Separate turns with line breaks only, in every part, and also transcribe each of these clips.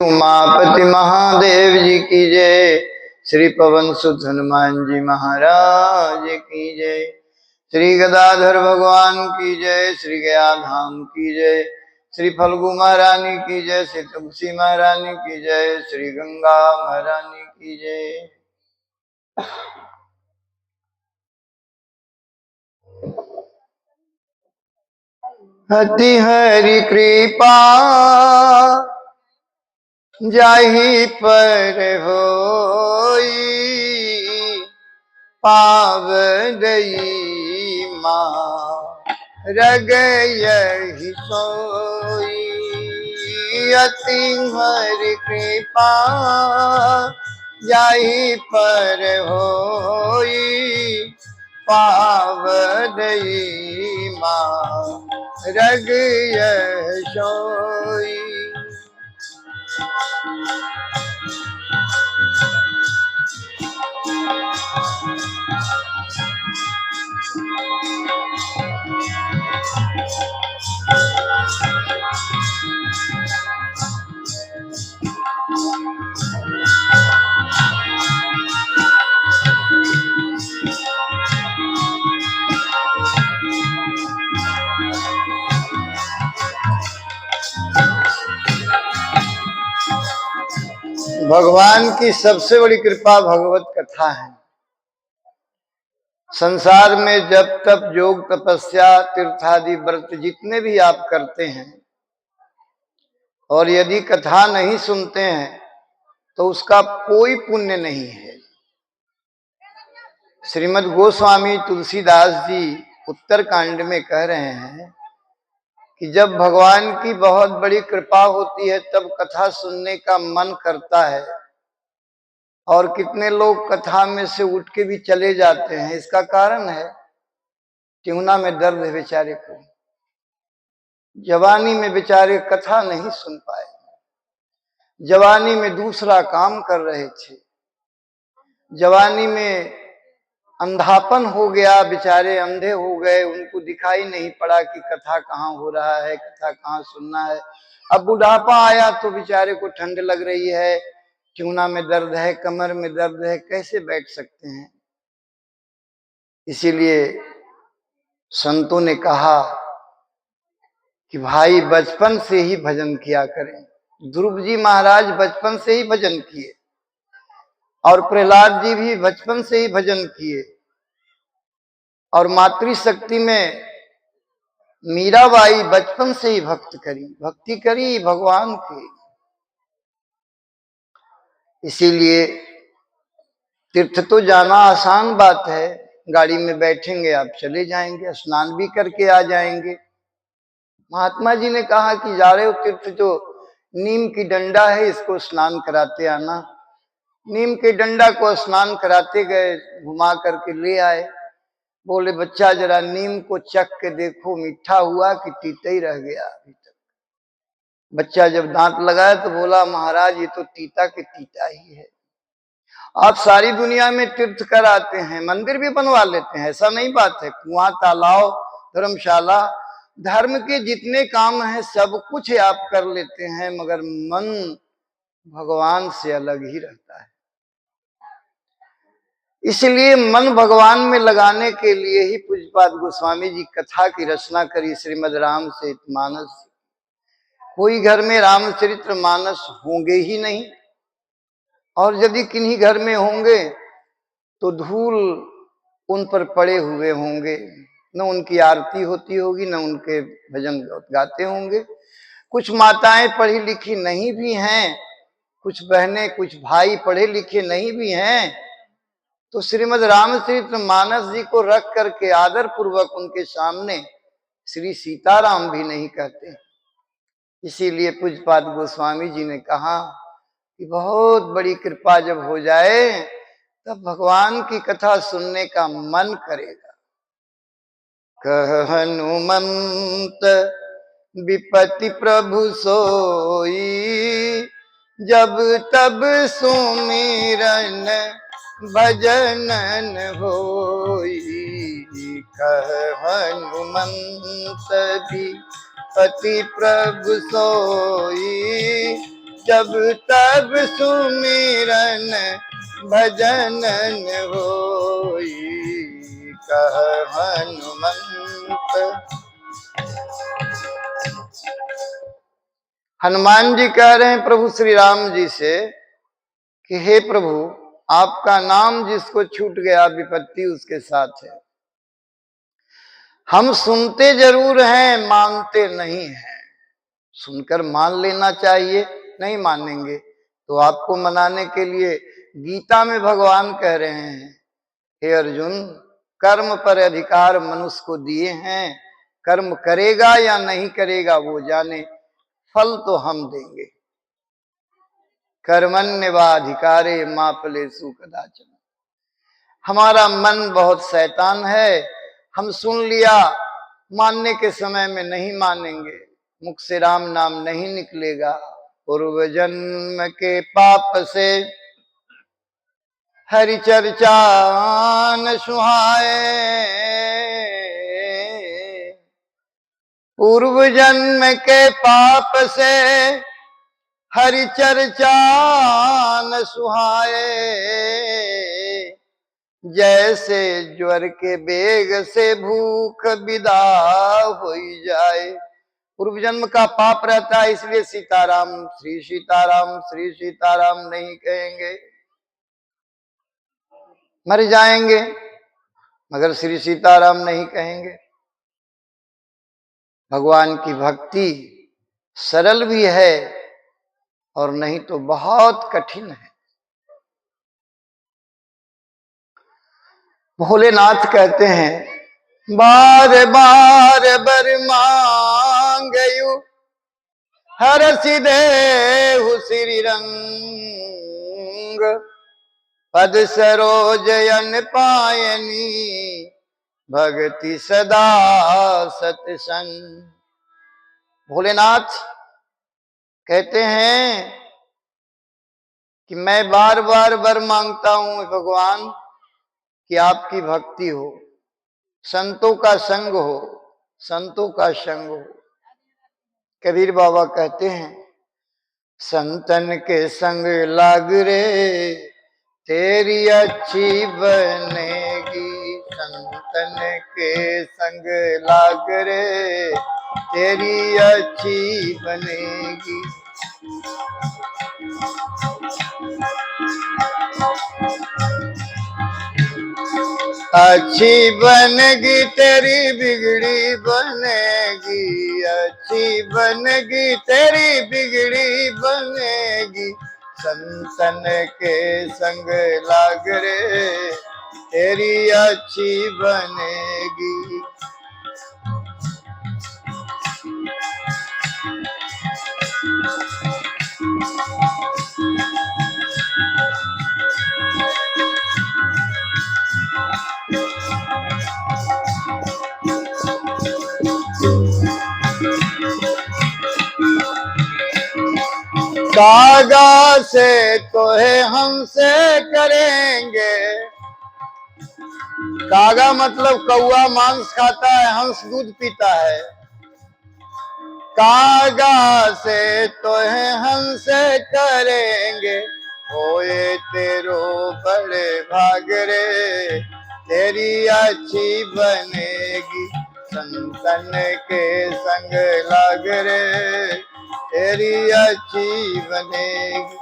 उमापति महादेव जी की जय। श्री पवन सुत हनुमान जी महाराज की जय। श्री गदाधर भगवान की जय। श्री गया धाम की जय। श्री फल्गु महारानी की जय। श्री तुलसी महारानी की जय। श्री गंगा महारानी की जय। अति हरि कृपा जाहि पर होई, पावदई माँ रगयहि सोई। अति हरि कृपा जाहि पर होई, पावदई माँ रगयहि सोई। भगवान की सबसे बड़ी कृपा भगवत कथा है। संसार में जब तप योग तपस्या तीर्थादि व्रत जितने भी आप करते हैं, और यदि कथा नहीं सुनते हैं तो उसका कोई पुण्य नहीं है। श्रीमद् गोस्वामी तुलसीदास जी उत्तरकांड में कह रहे हैं कि जब भगवान की बहुत बड़ी कृपा होती है तब कथा सुनने का मन करता है, और कितने लोग कथा में से उठ के भी चले जाते हैं। इसका कारण है टिहुना में दर्द है बेचारे को, जवानी में बेचारे कथा नहीं सुन पाए, जवानी में दूसरा काम कर रहे थे, जवानी में अंधापन हो गया, बेचारे अंधे हो गए, उनको दिखाई नहीं पड़ा कि कथा कहाँ हो रहा है, कथा कहाँ सुनना है। अब बुढ़ापा आया तो बेचारे को ठंड लग रही है, टिहुना में दर्द है, कमर में दर्द है, कैसे बैठ सकते हैं। इसीलिए संतों ने कहा कि भाई बचपन से ही भजन किया करें। ध्रुव जी महाराज बचपन से ही भजन किए, और प्रहलाद जी भी बचपन से ही भजन किए, और मातृशक्ति में मीराबाई बचपन से ही भक्ति करी भगवान की। इसीलिए तीर्थ तो जाना आसान बात है, गाड़ी में बैठेंगे आप चले जाएंगे, स्नान भी करके आ जाएंगे। महात्मा जी ने कहा कि जा रहे हो तीर्थ, जो नीम की डंडा है इसको स्नान कराते आना। नीम के डंडा को स्नान कराते गए, घुमा करके ले आए। बोले बच्चा जरा नीम को चख के देखो, मीठा हुआ कि तीता ही रह गया अभी तक। बच्चा जब दांत लगाया तो बोला महाराज ये तो तीता के तीता ही है। आप सारी दुनिया में तीर्थ कर आते हैं, मंदिर भी बनवा लेते हैं, ऐसा नहीं बात है, कुआं तालाब धर्मशाला, धर्म के जितने काम हैं सब कुछ आप कर लेते हैं, मगर मन भगवान से अलग ही रहता है। इसलिए मन भगवान में लगाने के लिए ही पूज्यपाद गोस्वामी जी कथा की रचना करी, श्रीमद् रामचरितमानस। कोई घर में रामचरित्र मानस होंगे ही नहीं, और यदि किन्हीं घर में होंगे तो धूल उन पर पड़े हुए होंगे, न उनकी आरती होती होगी, न उनके भजन गाते होंगे। कुछ माताएं पढ़ी लिखी नहीं भी हैं, कुछ बहनें कुछ भाई पढ़े लिखे नहीं भी हैं, तो श्रीमद् रामचरित्र मानस जी को रख करके आदर पूर्वक उनके सामने श्री सीताराम भी नहीं कहते। इसीलिए पूज्यपाद गोस्वामी जी ने कहा कि बहुत बड़ी कृपा जब हो जाए तब भगवान की कथा सुनने का मन करेगा। कह हनुमंत विपति प्रभु सोई, जब तब सुमिरन भजन होई। कह हनुमंत विपति प्रभु सोई, जब तब सुमिरन भजन न होई, कह हनुमंत। हनुमान जी कह रहे हैं प्रभु श्री राम जी से कि हे प्रभु, आपका नाम जिसको छूट गया विपत्ति उसके साथ है। हम सुनते जरूर हैं, मानते नहीं हैं। सुनकर मान लेना चाहिए, नहीं मानेंगे तो आपको मनाने के लिए गीता में भगवान कह रहे हैं, हे अर्जुन, कर्म पर अधिकार मनुष्य को दिए हैं, कर्म करेगा या नहीं करेगा वो जाने, फल तो हम देंगे। कर्मण्येवाधिकारे मा फलेषु कदाचन। हमारा मन बहुत शैतान है, हम सुन लिया, मानने के समय में नहीं मानेंगे, मुख से राम नाम नहीं निकलेगा। पूर्व जन्म के पाप से हरि चर्चा न सुहाए, पूर्व जन्म के पाप से हरि चर्चा न सुहाए, जैसे ज्वर के बेग से भूख विदा हो जाए। पूर्व जन्म का पाप रहता है, इसलिए सीताराम श्री सीताराम नहीं कहेंगे, मर जाएंगे, मगर श्री सीताराम नहीं कहेंगे। भगवान की भक्ति सरल भी है और नहीं तो बहुत कठिन है। भोलेनाथ कहते हैं, बार बार बर मांगयु हरसि देहु श्री रंग, पद सरोज अन पायनी भक्ति सदा सत्संग। भोलेनाथ कहते हैं कि मैं बार बार वर मांगता हूं भगवान कि आपकी भक्ति हो, संतों का संग हो, संतों का संग हो। कबीर बाबा कहते हैं, संतन के संग लाग रे तेरी अच्छी बनेगी, संतन के संग लाग रे तेरी अच्छी बनेगी। अच्छी बनेगी तेरी बिगड़ी बनेगी, अच्छी बनेगी तेरी बिगड़ी बनेगी, संतन के संग लाग रे तेरी अच्छी बनेगी। कागा से तो है हमसे करेंगे, कागा मतलब कौआ मांस खाता है, हंस दूध पीता है। कागा से तो है हमसे करेंगे, होए तेरो बड़े भाग रे तेरी अच्छी बनेगी, संतन के संग लाग रे तेरी अच्छी बनेगी।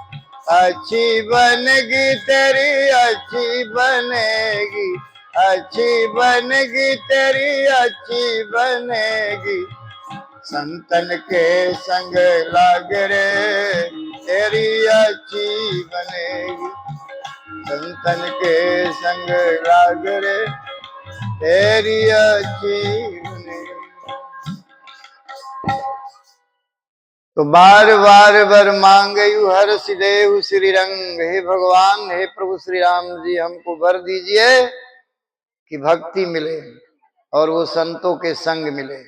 अच्छी बनेगी तेरी अच्छी बनेगी, अच्छी बनेगी तेरी अच्छी बनेगी, संतन के संग लाग रे तेरी अच्छी बनेगी, संतन के संग लाग रे तेरी अच्छी बनेगी। तो बार बार वर मांगयु हरसि देहु श्री रंग। हे भगवान, हे प्रभु श्री राम जी, हमको वर दीजिए कि भक्ति मिले और वो संतों के संग मिले।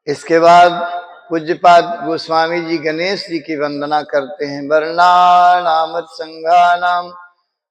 इसके बाद पूज्यपाद गोस्वामी जी गणेश जी की वंदना करते हैं। वर्णानाम संघानाम